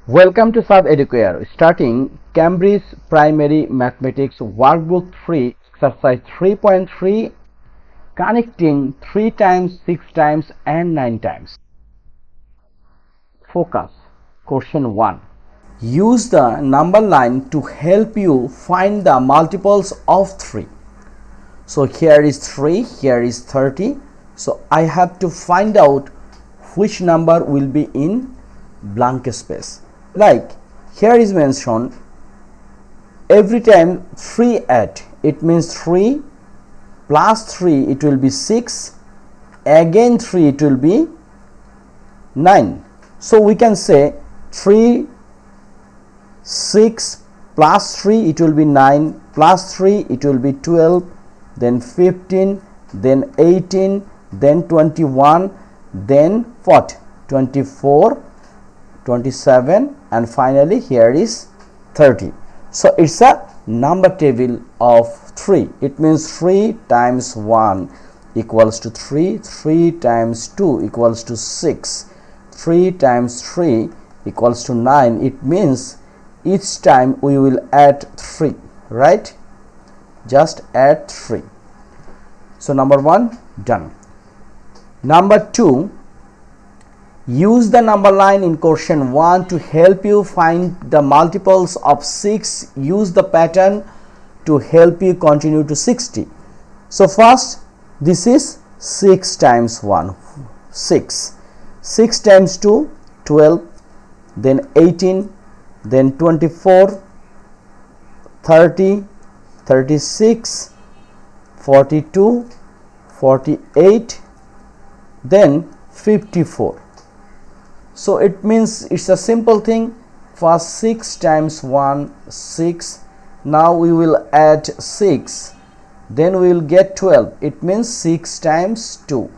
Welcome to Sub Educare, starting Cambridge Primary Mathematics Workbook 3, Exercise 3.3, connecting 3 times, 6 times and 9 times. Focus. Question 1. Use the number line to help you find the multiples of 3. So here is 3, here is 30. So I have to find out which number will be in blank space. Like here is mentioned, every time 3 add, it means 3 plus 3 it will be 6, again 3 it will be 9. So we can say 3, 6 plus 3 it will be 9, plus 3 it will be 12, then 15, then 18, then 21, then what? 24, 27, and finally here is 30. So it's a number table of 3. It means 3 times 1 equals to 3, 3 times 2 equals to 6, 3 times 3 equals to 9. It means each time we will add 3, right? Just add 3. So number 1 done. Number 2, use the number line in question 1 to help you find the multiples of 6. Use the pattern to help you continue to 60. So first, this is 6 times 1, 6. 6 times 2, 12, then 18, then 24, 30, 36, 42, 48, then 54. So it means it's a simple thing. First 6 times 1, 6. Now we will add 6. Then we will get 12. It means 6 times 2.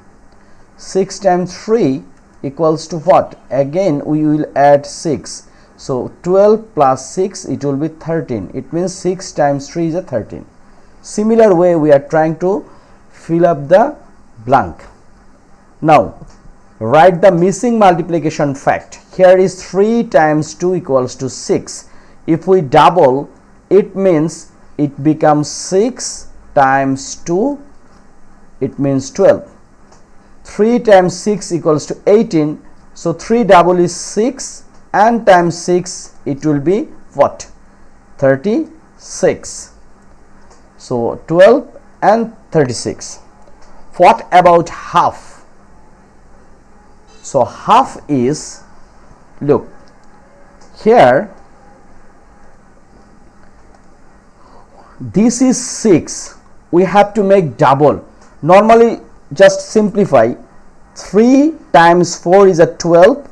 6 times 3 equals to what? Again we will add 6. So 12 plus 6 it will be 13. It means 6 times 3 is a 13. Similar way we are trying to fill up the blank. Now write the missing multiplication fact. Here is 3 times 2 equals to 6. If we double, it means it becomes 6 times 2, it means 12. 3 times 6 equals to 18. So 3 double is 6 and times 6 it will be what? 36. So 12 and 36. What about half? So half is, look here, this is 6, we have to make double. Normally just simplify. 3 times 4 is a 12,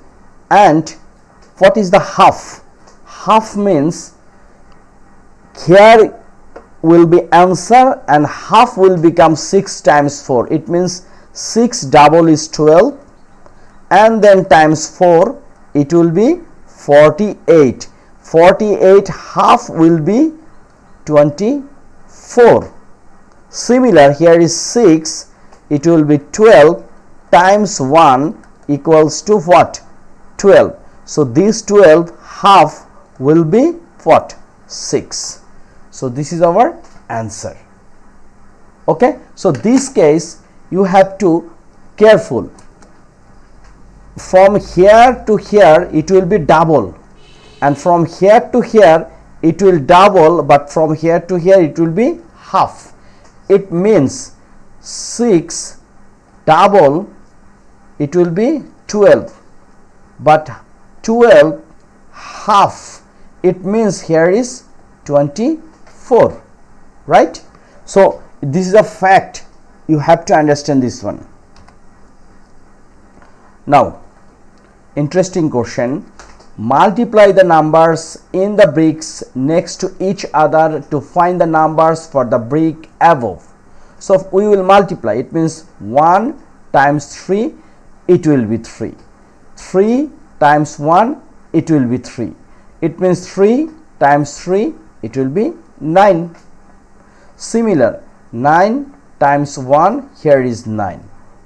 and what is the half? Half means here will be answer and half will become 6 times 4. It means 6 double is 12, and then times 4 it will be 48. 48 half will be 24. Similar, here is 6, it will be 12 times 1 equals to what? 12. So this 12 half will be what? 6. So this is our answer. Okay, so this case you have to careful. From here to here it will be double, and from here to here it will double, but from here to here it will be half. It means 6 double it will be 12, but 12 half it means here is 24, right? So this is a fact, you have to understand this one. Now interesting question. Multiply the numbers in the bricks next to each other to find the numbers for the brick above. So we will multiply. It means 1 times 3 it will be 3. 3 times 1 it will be 3. It means 3 times 3 it will be 9. Similar, 9 times 1, here is 9.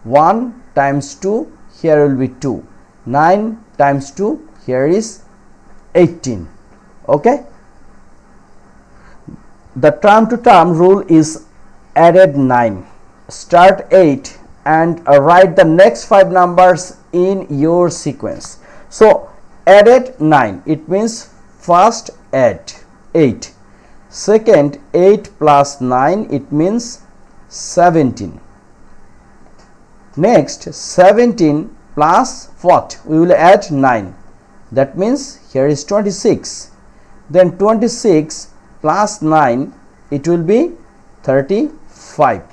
1 times 2, here will be 2. 9 times 2, here is 18. Okay, the term to term rule is added 9. Start 8 and write the next 5 numbers in your sequence. So added 9, it means first add 8, second 8 plus 9, it means 17. Next 17 plus what? We will add 9, that means here is 26. Then 26 plus 9, it will be 35,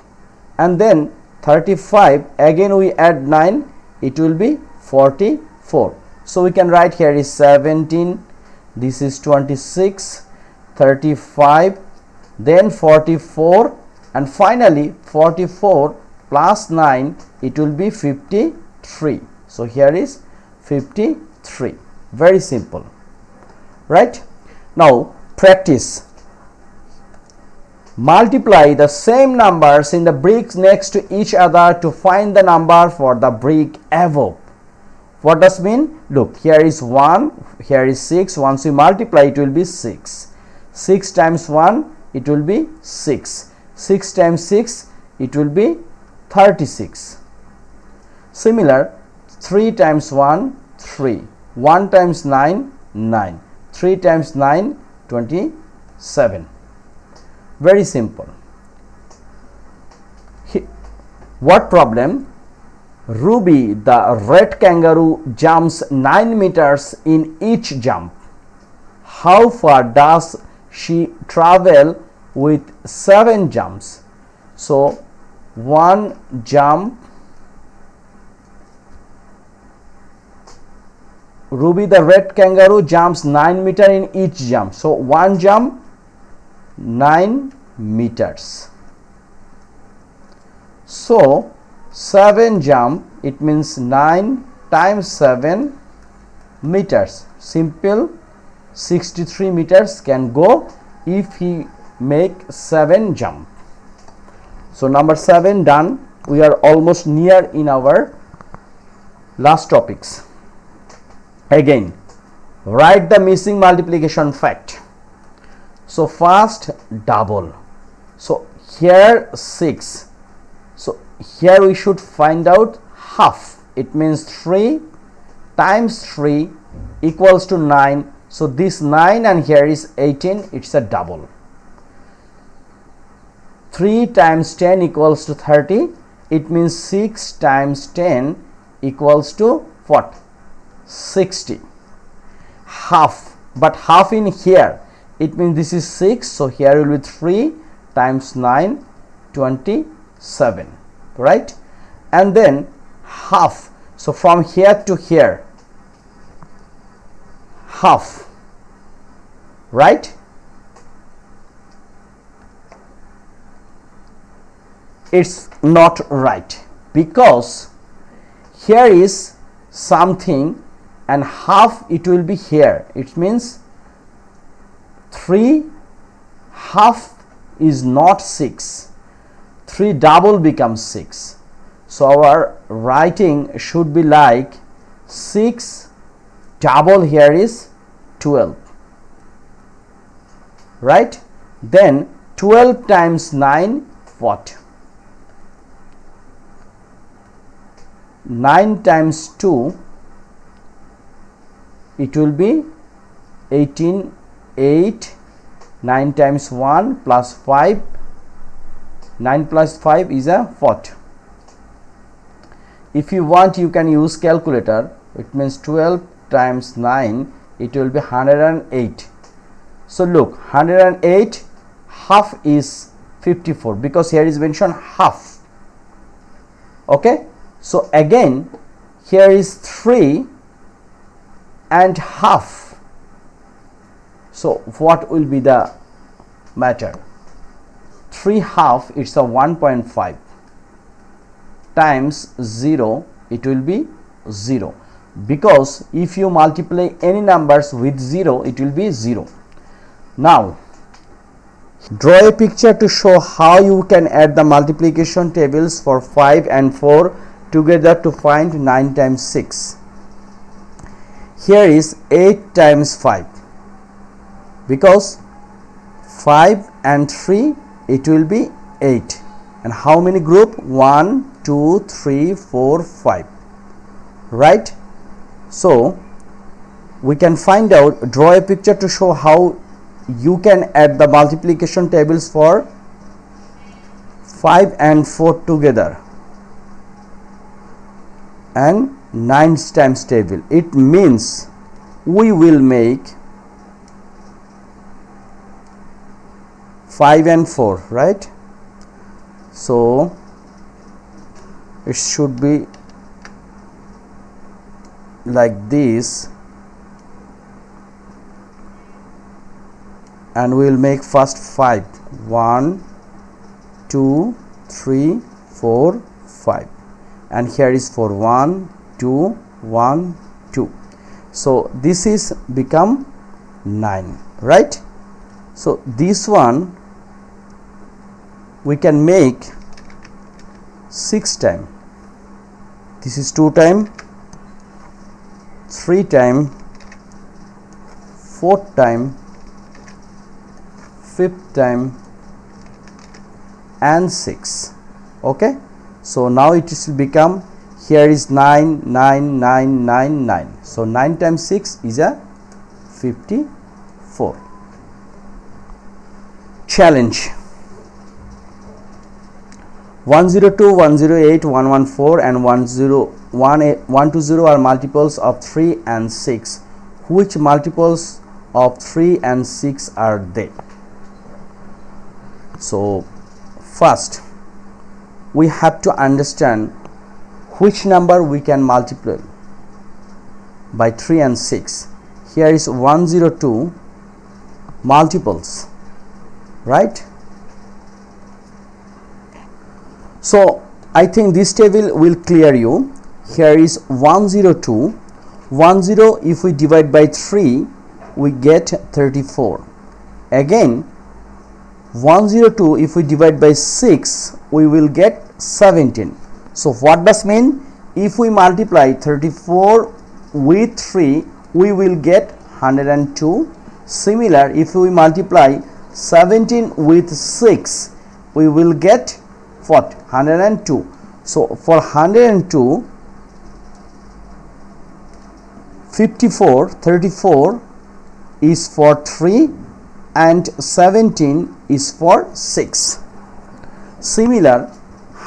and then 35 again we add 9, it will be 44. So we can write here is 17, this is 26, 35, then 44, and finally 44 plus 9, it will be 53. So here is 53. Very simple, right? Now practice. Multiply the same numbers in the bricks next to each other to find the number for the brick above. What does mean? Look, here is 1, here is 6. Once you multiply, it will be 6. 6 times 1, it will be 6. 6 times 6, it will be 36. Similar, 3 times 1, 3. 1 times 9, 9. 3 times 9, 27. Very simple. What problem? Ruby, the red kangaroo, jumps 9 meters in each jump. How far does she travel with 7 jumps? So 1 jump, Ruby the red kangaroo jumps 9 meters in each jump. So 1 jump, 9 meters. So 7 jump, it means 9 times 7 meters. Simple, 63 meters can go if he make 7 jump. So number 7 done. We are almost near in our last topics. Again, write the missing multiplication fact. So first double. So here 6. So here we should find out half. It means 3 times 3 equals to 9. So this 9 and here is 18. It's a double. 3 times 10 equals to 30. It means 6 times 10 equals to what? 60. Half. But half in here, it means this is 6. So here will be 3 times 9, 27. Right? And then half. So from here to here, half. Right? It's not right, because here is something and half it will be here. It means 3 half is not 6. 3 double becomes 6. So our writing should be like 6 double here is 12. Right? Then 12 times 9 what? 9 times 2, it will be 18, 8, 9 times 1 plus 5, 9 plus 5 is a what? If you want, you can use calculator. It means 12 times 9, it will be 108. So look, 108, half is 54, because here is mentioned half. Okay. So again, here is 3 and half. So what will be the matter? 3 half, it's a 1.5 times 0, it will be 0, because if you multiply any numbers with 0, it will be 0. Now draw a picture to show how you can add the multiplication tables for 5 and 4 together to find 9 times 6. Here is 8 times 5. because 5 and 3 it will be 8. And how many group? 1 2 3 4 5, right? So we can find out, draw a picture to show how you can add the multiplication tables for 5 and 4 together and 9 times table. It means we will make 5 and 4, right? So it should be like this, and we will make first 5, 1 2 3 4 5, and here is 4, 1 2 1 2. So this is become 9, right? So this one we can make 6 time. This is 2 time, 3 time, 4th time, 5th time, and 6. Okay, so now it will become, here is 9 9 9 9 9. So 9 times 6 is a 54. Challenge. 102, 108, 114 and 120 are multiples of 3 and 6. Which multiples of 3 and 6 are they? So first we have to understand which number we can multiply by 3 and 6. Here is 102 multiples, right? So I think this table will clear you. Here is 102. 10, if we divide by 3 we get 34. Again 102, if we divide by 6 we will get 17. So what does mean? If we multiply 34 with 3 we will get 102. Similar, if we multiply 17 with 6 we will get what? 102. So for 102, 54, 34 is for 3 and 17 is for 6. Similar,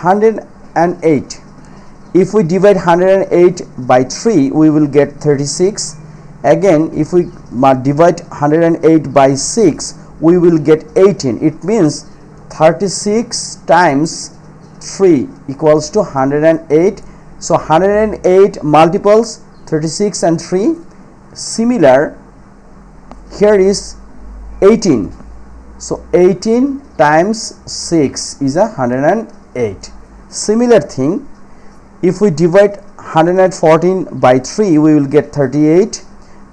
108, if we divide 108 by 3 we will get 36. Again, if we divide 108 by 6 we will get 18. It means 36 times 3 equals to 108. So 108 multiples 36 and 3. Similar, here is 18. So 18 times 6 is 108. Similar thing, if we divide 114 by 3 we will get 38,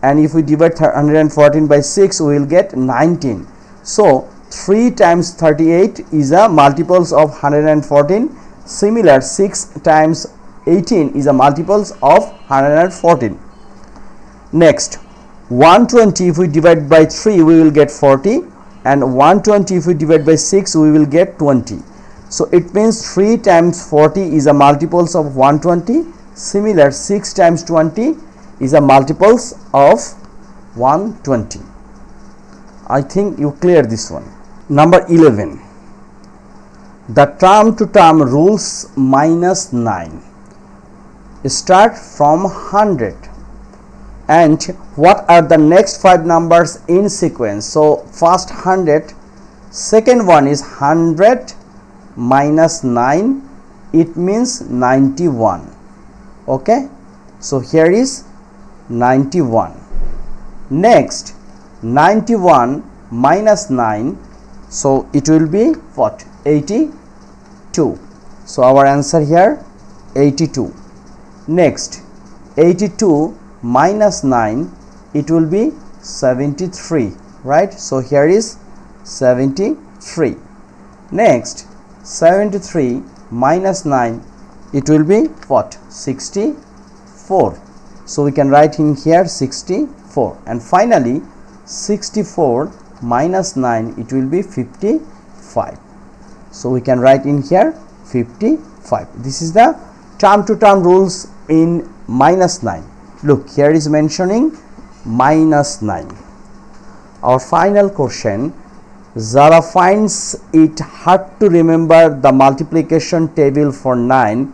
and if we divide 114 by 6 we will get 19. So 3 times 38 is a multiples of 114. Similar, 6 times 18 is a multiples of 114. Next, 120 if we divide by 3 we will get 40, and 120 if we divide by 6 we will get 20. So it means 3 times 40 is a multiples of 120. Similar, 6 times 20 is a multiples of 120. I think you clear this one. Number 11, the term to term rules minus 9 start from 100, and what are the next 5 numbers in sequence? So first 100, second one is 100 minus 9, it means 91. Okay, so here is 91. Next, 91 minus 9, so it will be what? 82. So our answer here 82. Next, 82 minus 9, it will be 73, right? So here is 73. Next, 73 minus 9, it will be what? 64. So we can write in here 64. And finally 64 minus 9, it will be 55. So we can write in here 55. This is the term to term rules in minus 9. Look, here is mentioning minus 9. Our final question, Zara finds it hard to remember the multiplication table for 9.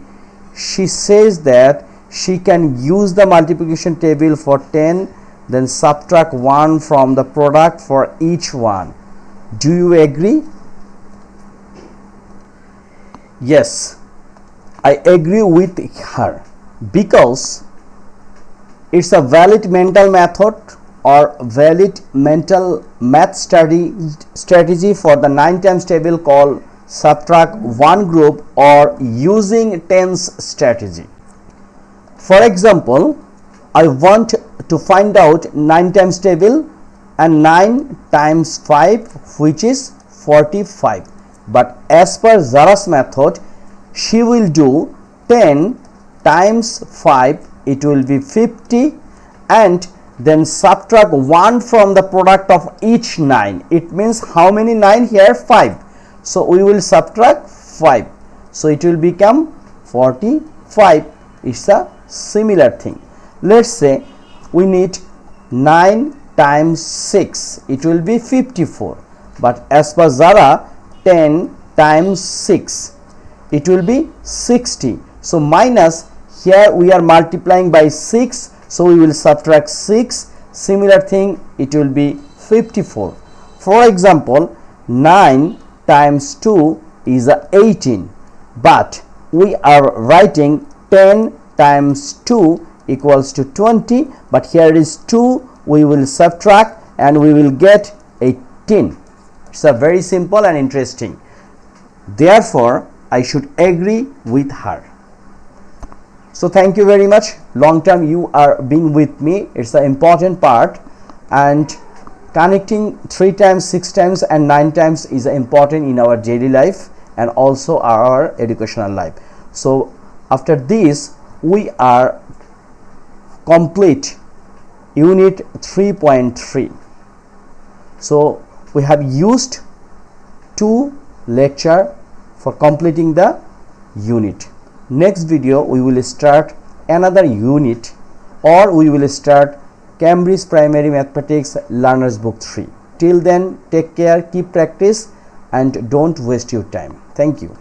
She says that she can use the multiplication table for 10, then subtract 1 from the product for each one. Do you agree? Yes, I agree with her, because it's a valid mental method or valid mental math strategy for the 9 times table called subtract 1 group or using tens strategy. For example, I want to find out 9 times table and 9 times 5, which is 45. But as per Zara's method, she will do 10 times 5, it will be 50, and then subtract 1 from the product of each 9. It means how many 9 here? 5. So we will subtract 5. So it will become 45. It's a similar thing. Let's say we need 9 times 6. It will be 54. But as per Zara, 10 times 6, it will be 60. So minus, here we are multiplying by 6, so we will subtract 6. Similar thing, it will be 54. For example, 9 times 2 is 18, but we are writing 10 times 2 equals to 20, but here is 2, we will subtract and we will get 18. It's a very simple and interesting. Therefore, I should agree with her. So thank you very much. Long term you are being with me. It's an important part, and connecting 3 times, 6 times and 9 times is important in our daily life and also our educational life. So after this we are complete unit 3.3. So we have used 2 lecture for completing the unit. Next video we will start another unit, or we will start Cambridge Primary Mathematics Learners Book 3. Till then, take care, keep practice and don't waste your time. Thank you.